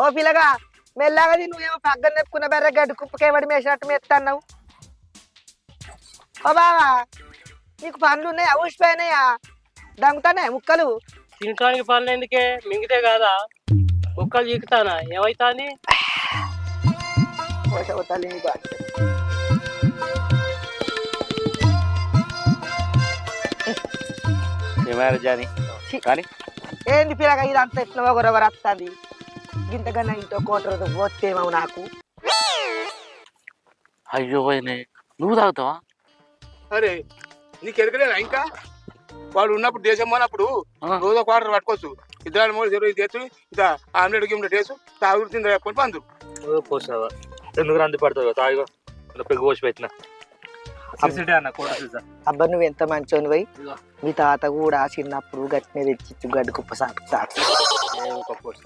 ఓ పిల్లగా మెల్లగా నువ్వేమో పగ్గన నెప్పుకున్న బెర్ర గడ్డి కుప్పకేవడి మేసినట్టు మెత్తన్నావు. ఓ బావా నీకు పండ్లు ఉన్నాయా? ఊసిపోయినాయా? దంగుతానే ముక్కలు? తినడానికి పనులు ఎందుకే మింగితే కాదా కుక్కలు చీకుతానా ఏమైతాంది? ఏమైనా జాని కానీ ఏంది పిల్లగా ఇదంతా ఎట్లా ఒకరొకరు వస్తుంది ఇంతకన్నా ఇంట్లో కోటరు పోతేమో నాకు. అయ్యో పోయినాయి నువ్వు తాగుతావా? అరే నీకు ఎరకలేదా ఇంకా? వాడు ఉన్నప్పుడు దేశం పోనప్పుడు రోజు ఒక ఆర్డర్ పట్టుకోవచ్చు. ఇద్దరు మూడు ఇరవై తెచ్చు ఇంత ఆమ్లెట్ గిమ్లెట్ వేసు తాగుడు తింద వేసుకొని పందు పోసావా ఎందుకు రంది పడతావు తాగు పెగ్గు పోసి పెట్టిన అన్న కోట అబ్బా నువ్వు ఎంత మంచోని పోయి మీ తాత కూడా చిన్నప్పుడు గట్టినే తెచ్చి గడ్డి కుప్ప సాకు